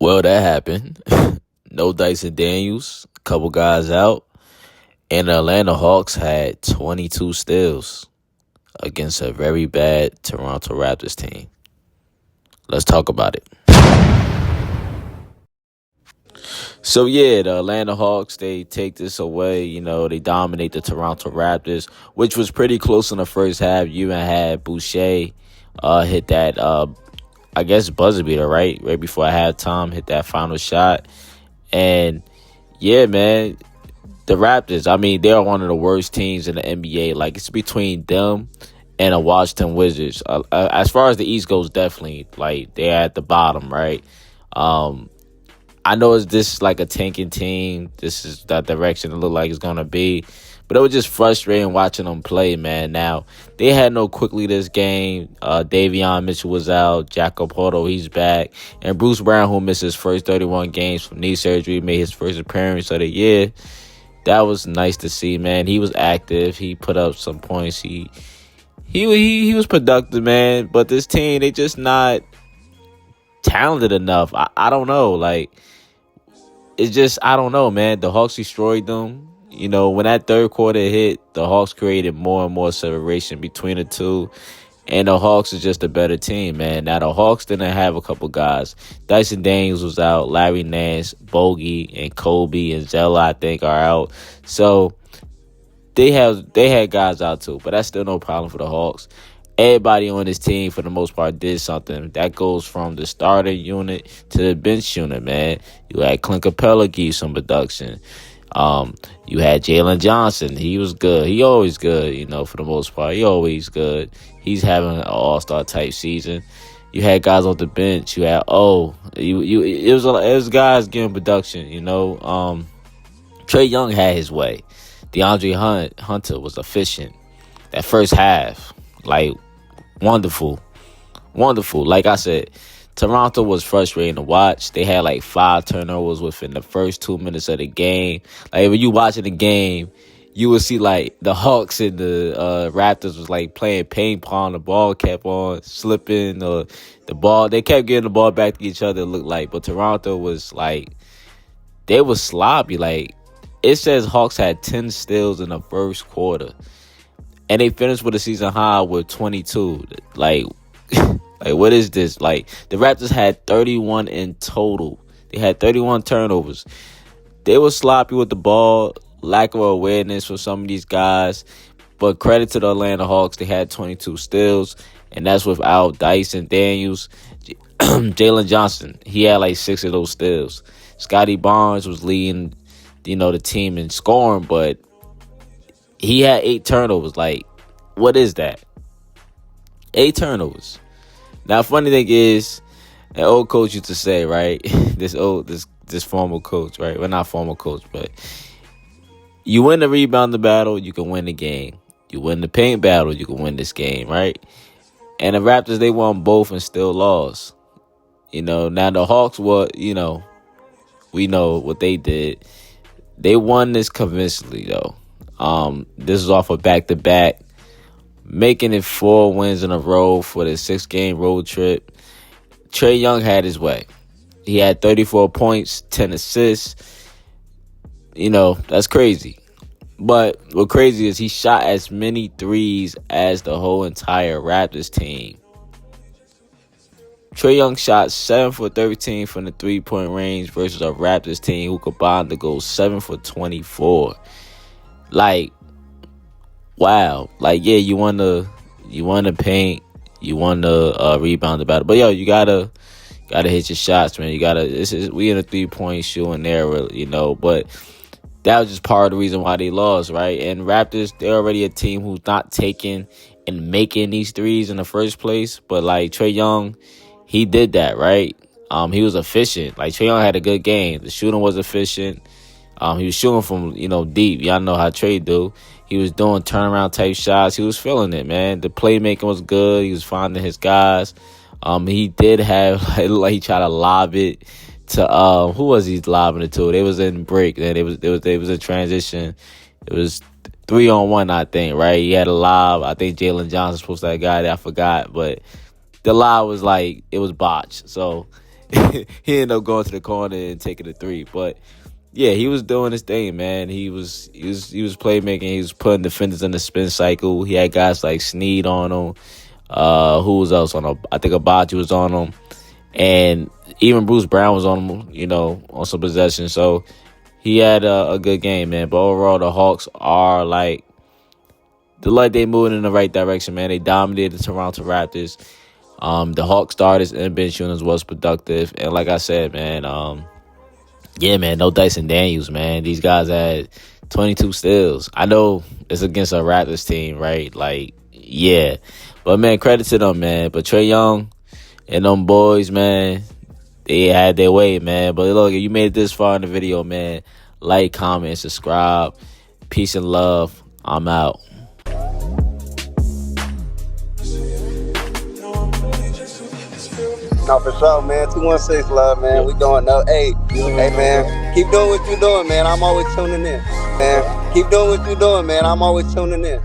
Well, that happened. No Dyson Daniels, a couple guys out, and the Atlanta Hawks had 22 steals against a very bad Toronto Raptors team. Let's talk about it. So yeah, the Atlanta Hawks, they take this away. They dominate the Toronto Raptors, which was pretty close in the first half. You even had Boucher hit that I guess buzzer beater, right before halftime, hit that final shot. And yeah, man, the Raptors, I mean, they're one of the worst teams in the NBA. Like, it's between them and the Washington Wizards. As far as the East goes, definitely, like, they're at the bottom, right? Um, I know it's this like a tanking team. This is that direction it looked like it's gonna be. But it was just frustrating watching them play, man. Now, they had no quickly this game. Davion Mitchell was out. Jakob Porto, he's back. And Bruce Brown, who missed his first 31 games from knee surgery, made his first appearance of the year. That was nice to see, man. He was active. He put up some points. He was productive, man. But this team, they just not talented enough. I don't know. Like, it's just, I don't know, man. The Hawks destroyed them. When that third quarter hit, the Hawks created more and more separation between the two. And the Hawks is just a better team, man. Now, the Hawks didn't have a couple guys. Dyson Daniels was out. Larry Nance, Bogey, and Kobe and Zella, I think, are out. So, they had guys out, too. But that's still no problem for the Hawks. Everybody on this team, for the most part, did something. That goes from the starter unit to the bench unit, man. You had Clint Capella give some production. You had Jalen Johnson. He was good. He always good, for the most part. He always good. He's having an all-star type season. You had guys on the bench. You had it was guys giving production, Trae Young had his way. DeAndre Hunter was efficient. That first half, like, wonderful. Like I said, Toronto was frustrating to watch. They had like 5 turnovers within the first 2 minutes of the game. Like, when you watching the game, you would see like the Hawks and the Raptors was like playing ping pong. The ball kept on slipping. They kept getting the ball back to each other, it looked like. But Toronto was like, they was sloppy. Like, it says Hawks had 10 steals in the first quarter. And they finished with a season high with 22. Like, like, what is this? Like, the Raptors had 31 in total. They had 31 turnovers. They were sloppy with the ball, lack of awareness for some of these guys. But credit to the Atlanta Hawks, they had 22 steals, and that's without Dyson Daniels. Jalen Johnson, he had like 6 of those steals. Scotty Barnes was leading, the team in scoring, but he had 8 turnovers. Like, what is that? 8 turnovers. Now, funny thing is, an old coach used to say, right? This former coach, right? Well, not former coach, but you win the rebounding battle, you can win the game. You win the paint battle, you can win this game, right? And the Raptors, they won both and still lost. Now the Hawks, we know what they did. They won this convincingly, though. This is off a back-to-back, making it 4 wins in a row for the 6-game road trip. Trae Young had his way. He had 34 points, 10 assists. That's crazy. But what crazy is he shot as many threes as the whole entire Raptors team. Trae Young shot 7 for 13 from the 3-point range versus a Raptors team who combined to go 7 for 24. Like, wow. Like, yeah, you won the paint, you won the rebound battle. But yo, you gotta hit your shots, man. We in a 3-point shooting era, but that was just part of the reason why they lost, right? And Raptors, they're already a team who's not taking and making these threes in the first place. But like Trae Young, he did that, right? He was efficient. Like, Trae Young had a good game. The shooting was efficient. He was shooting from, deep. Y'all know how Trae do. He was doing turnaround type shots. He was feeling it, man. The playmaking was good. He was finding his guys. He did have, like he tried to lob it to, who was he lobbing it to? They was in break. Then it was in transition. It was 3-on-1, I think, right? He had a lob. I think Jalen Johnson was supposed to have got it. I forgot. But the lob was like, it was botched. So he ended up going to the corner and taking a three. But yeah, he was doing his thing, man. He was playmaking. He was putting defenders in the spin cycle. He had guys like Snead on him. Who was else on him? I think Abachi was on him, and even Bruce Brown was on him. On some possessions. So he had a good game, man. But overall, the Hawks are they moving in the right direction, man. They dominated the Toronto Raptors. The Hawks starters and bench units was productive, and like I said, man, yeah, man, no Dyson Daniels, man. These guys had 22 steals. I know it's against a Raptors team, right? Like, yeah, but man, credit to them, man. But Trae Young and them boys, man, they had their way, man. But look, if you made it this far in the video, man, like, comment, subscribe. Peace and love. I'm out. No, for sure, man. 216 love, man. We going up. Hey, man. Keep doing what you're doing, man. I'm always tuning in. Man, keep doing what you're doing, man. I'm always tuning in.